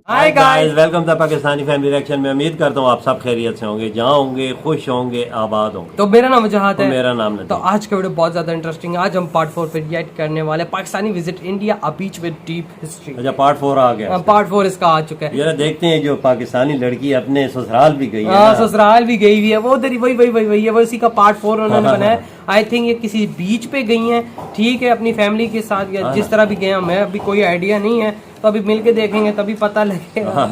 Hi guys, welcome to Pakistani family reaction में। उम्मीद करता हूँ आप सब खैरियत से होंगे, जहाँ होंगे खुश होंगे, आबाद होंगे। तो मेरा नाम वजाहत है। मेरा नाम तो आज का वीडियो बहुत ज्यादा इंटरेस्टिंग है। आज हम पार्ट 4 पे रिएक्ट करने वाले Pakistani visit India a beach with deep history. अच्छा, पार्ट 4 आ गया। पार्ट 4 इसका आ चुका है। यार देखते हैं, जो पाकिस्तानी लड़की अपने ससुराल भी गई है हाँ, ना। ससुराल भी गई हुई है वो उधर ही, वही है वो। इसी का पार्ट 4 उन्होंने बनाया। आई थिंक ये किसी बीच पे गई हैं, ठीक है, अपनी फैमिली के साथ या जिस तरह भी गए। हमें अभी कोई आइडिया नहीं है, तो अभी मिलके देखेंगे तभी पता लगेगा।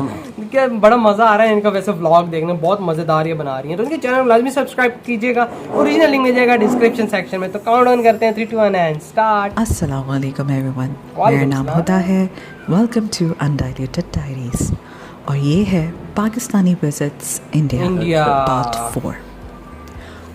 क्या बड़ा मजा आ रहा है इनका वैसे व्लॉग देखने, बहुत मजेदार ये बना रही है। तो इनके चैनल को लाजमी सब्सक्राइब कीजिएगा। ओरिजिनल लिंक मिल जाएगा डिस्क्रिप्शन सेक्शन में। तो काउंट डाउन करते हैं 3 2 1 एंड स्टार्ट। अस्सलाम वालेकुम एवरीवन, मेरा नाम हुदा है। वेलकम टू अनडाइल्यूटेड डायरीज और ये है पाकिस्तानी विजिट्स इंडिया पार्ट 4।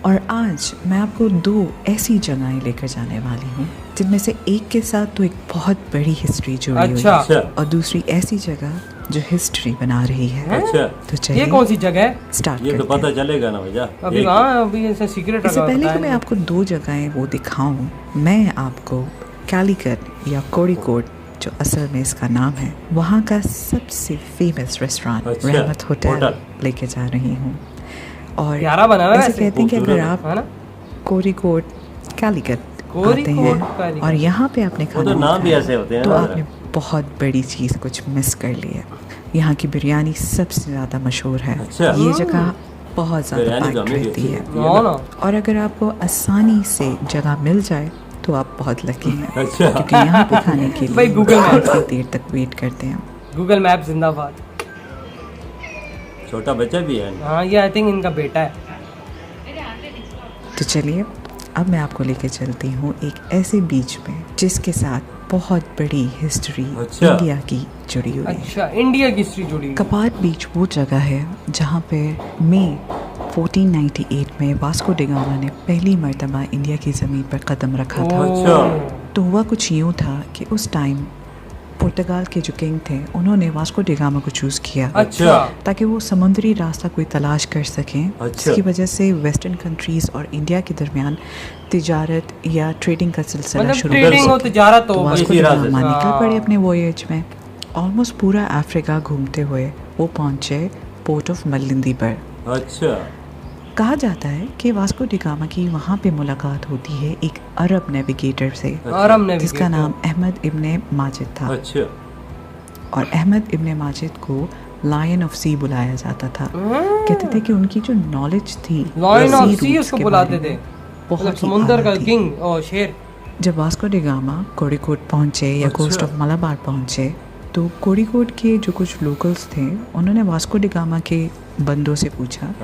और आज मैं आपको 2 ऐसी जगहें लेकर जाने वाली हूँ जिनमें से एक के साथ तो एक बहुत बड़ी हिस्ट्री जुड़ी हुई है और दूसरी ऐसी जगह जो हिस्ट्री बना रही है। अच्छा, तो चलिए ये कौन सी जगह है? स्टार्ट ये तो पता चलेगा ना भैया। अभी हाँ, अभी ऐसे सीक्रेट। इससे पहले कि मैं आपको 2 जगहें वो दिखाऊं, मैं आपको कालीकट या कोड़ीकोड, जो असल में इसका नाम है, वहाँ का सबसे फेमस रेस्टोरेंट रहमत होटल लेके जा रही हूँ। और प्यारा बना हुआ है ऐसे कहते हैं कि अगर आप कोड़ीकोड कालीकट आते हैं और यहाँ पे आपने खाना नाम भी ऐसे होते हैं, तो आपने बहुत बड़ी चीज़ कुछ मिस कर ली है। यहाँ की बिरयानी सबसे ज़्यादा मशहूर है। ये जगह बहुत ज़्यादा पैक्ड रहती है और अगर आपको आसानी से जगह मिल जाए तो आप बहुत लकी हैं। क्योंकि यहाँ पे खाने के लिए बहुत देर तक वेट करते हैं। गूगल मैप जिंदाबाद। छोटा बच्चा भी है। हाँ, ये आई थिंक इनका बेटा है। तो चलिए अब मैं आपको लेके चलती हूँ एक ऐसे बीच में जिसके साथ बहुत बड़ी हिस्ट्री इंडिया की जुड़ी हुई है। अच्छा, इंडिया की हिस्ट्री जुड़ी हुई। कपाट बीच वो जगह है जहाँ पे मई 1498 में वास्को डी गामा ने पहली मर्तबा इंडिया की ज़मीन पर कदम रखा था। तो हुआ कुछ यूँ था कि उस टाइम पुर्तगाल के जो किंग थे उन्होंने वास्को डी गामा को चूज़ किया। अच्छा। ताकि वो समुद्री रास्ता कोई तलाश कर सकें। इसकी वजह से वेस्टर्न कंट्रीज़ और इंडिया के दरमियान तिजारत या ट्रेडिंग का सिलसिला शुरू हो तो वास्को डी गामा निकल पड़े अपने वॉयेज में। ऑलमोस्ट पूरा अफ्रीका घूमते हुए वो पहुंचे पोर्ट ऑफ मलिंदी पर। अच्छा। कहा जाता है कि वास्को डी गामा की वहाँ पे मुलाकात होती है एक अरब नेविगेटर से, जिसका नाम अहमद इब्ने माजिद था। अच्छा। और अहमद इब्ने माजिद को लायन ऑफ सी बुलाया जाता था। कहते थे कि उनकी जो नॉलेज थी, लायन ऑफ सी उसको बुलाते थे, बहुत समुंदर का किंग और शेर। जब वास्को डी गामा कोड़ीकोड पहुंचे या कोस्ट ऑफ मलाबार पहुंचे तो कोड़ीकोड के जो कुछ लोकल्स थे उन्होंने वास्को डी गामा के बंदों से पूछा,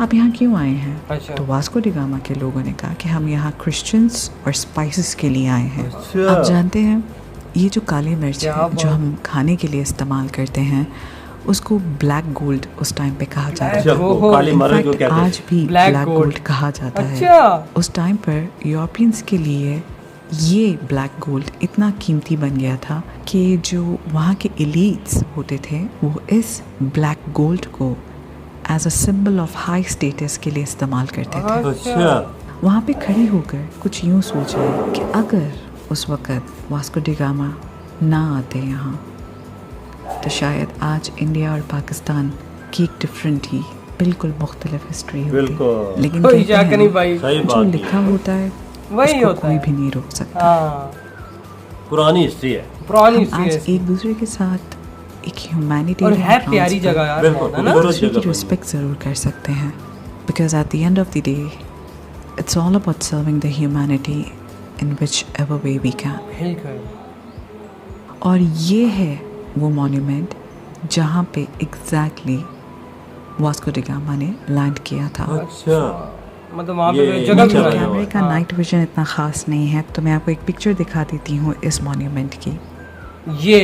आप यहाँ क्यों आए हैं? अच्छा। तो वास्को डी गामा के लोगों ने कहा कि हम यहाँ क्रिश्चियंस और स्पाइसेस के लिए आए हैं। आप जानते हैं ये जो काली मिर्च है जो हम खाने के लिए इस्तेमाल करते हैं उसको ब्लैक गोल्ड उस टाइम पे कहा जाता है। आज भी ब्लैक गोल्ड कहा जाता है। उस टाइम पर यूरोपियंस के लिए ये ब्लैक गोल्ड इतना कीमती बन गया था कि जो वहाँ के एलीट्स होते थे वो इस ब्लैक गोल्ड को as a symbol of high status के लिए इस्तेमाल करते थे। अच्छा। वहाँ पे खड़ी होकर कुछ यूँ सोचा कि अगर उस वक़्त वास्को डी गामा ना आते यहाँ तो शायद आज इंडिया और पाकिस्तान की एक डिफरेंट ही बिल्कुल मुख्तलिफ हिस्ट्री होती। लेकिन जो लिखा होता है वही होता है, कोई भी नहीं रोक सकता। पुरानी हिस्ट्री है। आज एक दूसरे के साथ एक ह्यूमैनिटी और है प्यारी जगह यार, दूसरे की रिस्पेक्ट ज़रूर कर सकते हैं। Because at the end of the day it's all about serving the humanity in which ever way we can. और ये है वो मॉन्यूमेंट जहाँ पे एग्जैक्टली वास्को डी गामा ने लैंड किया था। अच्छा। मतलब वहाँ पे जगह भी कैमरे का नाइट विजन इतना ख़ास नहीं है, तो मैं आपको एक पिक्चर दिखा देती हूँ इस मॉन्यूमेंट की। ये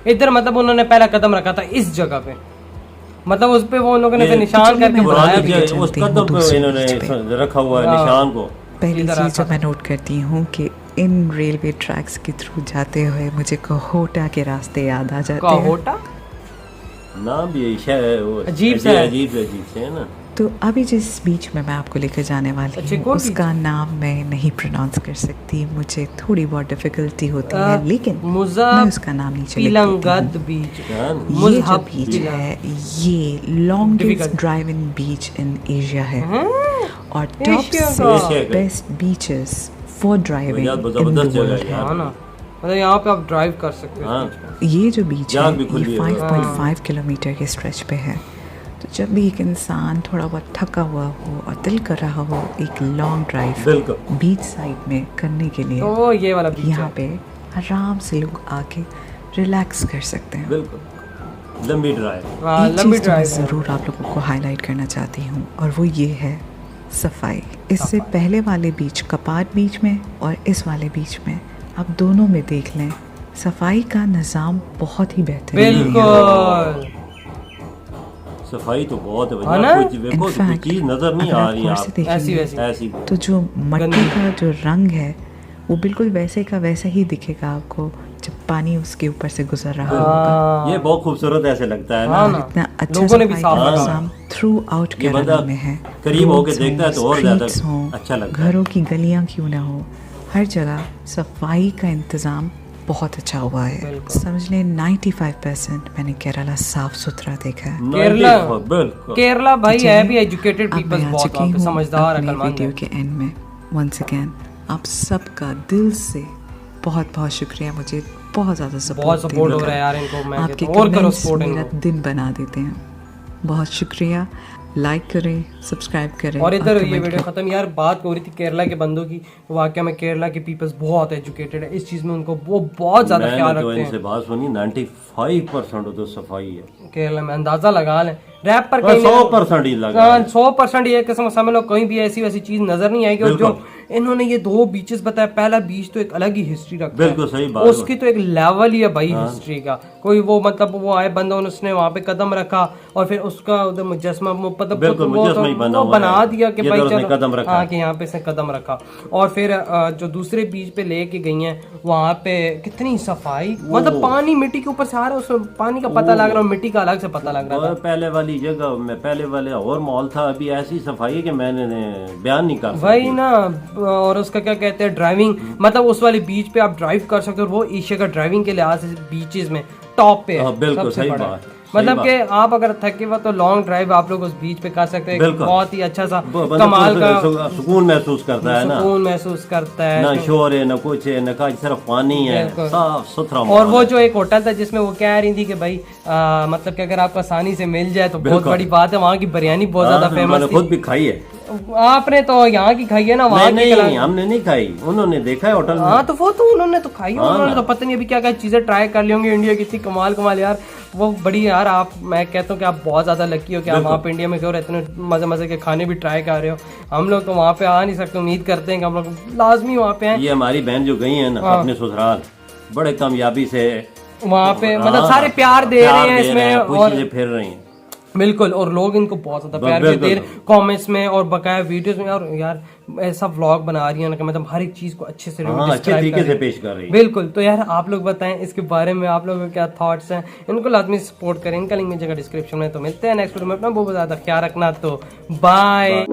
इधर मतलब उन्होंने पहला कदम रखा था इस जगह पे, मतलब उस पे वो लोगों ने निशान करके बनाया भी है। उस कदम पे इन्होंने रखा हुआ है निशान को। पहली चीज़ जो मैं नोट करती हूँ कि इन रेलवे ट्रैक्स के थ्रू जाते हुए मुझे कोहोटा के रास्ते याद आ जाते हैं। कोहोटा नाम भी अजीब से है ना। तो अभी जिस बीच में मैं आपको लेकर जाने वाली अच्छा, हूँ कौन उसका नाम मैं नहीं प्रोनाउंस कर सकती, मुझे थोड़ी बहुत डिफ़िकल्टी होती है, लेकिन मैं उसका नाम नीचे लिख पिलंगद देती बीच हूँ। ये जो बीच है ये longest drive in beach in Asia है और टॉप एशिया का। 6 best beaches for driving in the जबरदस्त जगह वर्ल्ड है है। यार। हाँ ना, मतलब यहाँ पे आप ड्राइव कर सकते हो। हाँ। ये जो बीच है जाग भी खुली ये है। 5.5 किलोमीटर के स्ट्रेच पे है। तो जब भी एक इंसान थोड़ा बहुत थका हुआ हो और दिल कर रहा हो एक लॉन्ग ड्राइव बिल्कुल। बीच साइड में करने के लिए, तो ये वाला बीच यहाँ है। पे आराम से लोग आके रिलैक्स कर सकते हैं। बिल्कुल लंबी ड्राइव। हाँ, एक लंबी चीज़ तो मैं ड्राइव है। ज़रूर आप लोगों को हाईलाइट करना चाहती हूँ और वो ये है सफाई। इससे पहले वाले बीच कपाट बीच में और इस वाले बीच में आप दोनों में देख लें सफाई का निज़ाम बहुत ही बेहतरीन है। बिल्कुल। सफाई तो बहुत है हाँ ना? भैया, कुछ देखो तो कोई चीज नजर नहीं अगर आ आप रही गौर आप से देखेंगे, ऐसी वैसी। ऐसी। तो जो मट्टी का जो रंग है वो बिल्कुल वैसे का वैसा ही दिखेगा आपको जब पानी उसके ऊपर से गुजर रहा होगा। ये बहुत खूबसूरत ऐसे लगता है ना। हाँ ना, इतना अच्छा लोगों ने भी सफाई साफ का रखा निज़ाम थ्रू आउट ये बंदा केरला में है। करीब होके Roads देखता है तो हों, और ज्यादा streets हों, अच्छा लगता है। घरों की गलियां क्यों ना हो, हर जगह सफाई का इंतज़ाम बहुत अच्छा हुआ है। समझ लें 95% मैंने केरला साफ सुथरा देखा है। केरला 94, बिल्कुल। केरला भाई है भी एजुकेटेड अब मैं पीपल्स आ बहुत चुकी वहाँ पे हूँ समझदार अपने अकलमंद वीडियो है। के एंड में। वंस अगेन आप सबका दिल से बहुत बहुत शुक्रिया, मुझे बहुत ज़्यादा बहुत सपोर्ट सपोर्ट हो रहा है यार इनको। मैं आपके कहता हूँ और करो कमेंट्स सपोर्ट मेरा इनको। दिन बना देते हैं। बहुत शुक्रिया। लाइक करें, सब्सक्राइब करें और इधर ये comment वीडियो करें। खत्म। यार बात हो रही थी केरला के बंदों की, वाकई में केरला के पीपल्स बहुत एजुकेटेड है इस चीज में, उनको वो बहुत ज्यादा ख्याल मैंने तो रखते इनसे हैं। बात सुनी 95% तो सफाई है। केरला में अंदाजा लगा लें रैप पर 100% ही लगा है। 100% ये किस्म समझ लो, कहीं भी ऐसी वैसी चीज नजर नहीं आएगी। और जो इन्होंने ये 2 बीचेस बताया, पहला बीच तो एक अलग ही हिस्ट्री रखता है। बिल्कुल सही बात। उसकी तो एक लेवल ही है भाई हिस्ट्री का। कोई वो मतलब वो आए बंदा, उसने वहां पे कदम रखा और फिर उसका उधर मुजस्मा मतलब बिल्कुल, मुजस्मा ही बना वो हुआ बना है। दिया कि ये भाई इधर उसने चलो कदम रखा। हाँ कि यहाँ पे इसने कदम रखा। और फिर जो दूसरे बीच पे लेके गई हैं वहां पे कितनी सफाई, मतलब पानी मिट्टी के ऊपर से आ रहा है, उसमें पानी का पता लग रहा है, मिट्टी का अलग से पता लग रहा और था। पहले वाली जगह में पहले वाले और माहौल था, अभी ऐसी सफाई है कि मैंने बयान नहीं कर सकता। वही ना। और उसका क्या कहते हैं ड्राइविंग, मतलब उस वाले बीच पे आप ड्राइव कर सकते हो। वो एशिया का ड्राइविंग के लिहाज से बीचेस में टॉप पे है। हाँ, बिल्कुल सबसे सही बड़ा। बात, मतलब कि आप अगर थके हुए तो लॉन्ग ड्राइव आप लोग उस बीच पे कर सकते हैं। बिल्कुल। बहुत ही अच्छा सा बंदा कमाल का सुकून महसूस करता है ना। सुकून महसूस करता है। ना शोर है, ना कुछ है, ना का सिर्फ पानी है, बिल्कुल। साफ सुथरा और माहौल वो है। जो एक होटल था जिसमें वो कह रही थी कि भाई मतलब कि अगर आपको आसानी से मिल जाए तो बहुत बिल्कुल। बड़ी बात है। वहाँ की बिरयानी बहुत ज्यादा हाँ, फेमस मैंने थी। खुद भी खाई है। आपने तो यहाँ की खाई है ना, वहाँ नहीं की नहीं, हमने नहीं खाई, उन्होंने देखा है होटल में। हाँ तो वो तो उन्होंने तो खाई है। हाँ उन्होंने ना। तो पता नहीं अभी क्या क्या चीजें ट्राई कर ली होंगी इंडिया की। इतनी कमाल कमाल यार, वो बड़ी यार। आप मैं कहता हूँ कि आप बहुत ज्यादा लकी हो कि आप वहाँ पे इंडिया में क्यों इतने मजे मजे के खाने भी ट्राई कर रहे हो। हम लोग तो वहाँ पे आ नहीं सकते। उम्मीद करते हैं कि हम लोग लाजमी वहाँ पे हैं। ये हमारी बहन जो गई है ना अपने ससुराल, बड़े कामयाबी से वहाँ पे मतलब हाँ, सारे प्यार दे रहे हैं इसमें। खुशी और से फिर रही हैं। बिल्कुल, और लोग इनको बहुत ज्यादा प्यार भी दे रहे कमेंट्स में और बकाया वीडियोस में। और यार ऐसा व्लॉग बना रही है ना कि मतलब हर एक चीज को अच्छे से हाँ, अच्छे तरीके से पेश कर रही है। बिल्कुल। तो यार आप लोग बताएं इसके बारे में, आप लोगों के क्या थॉट्स हैं। इनको लाजमी सपोर्ट करें। इनका लिंक मिल जाएगा डिस्क्रिप्शन में। तो मिलते हैं नेक्स्ट वीडियो में। अपना बहुत ज्यादा ख्याल रखना। तो बाय।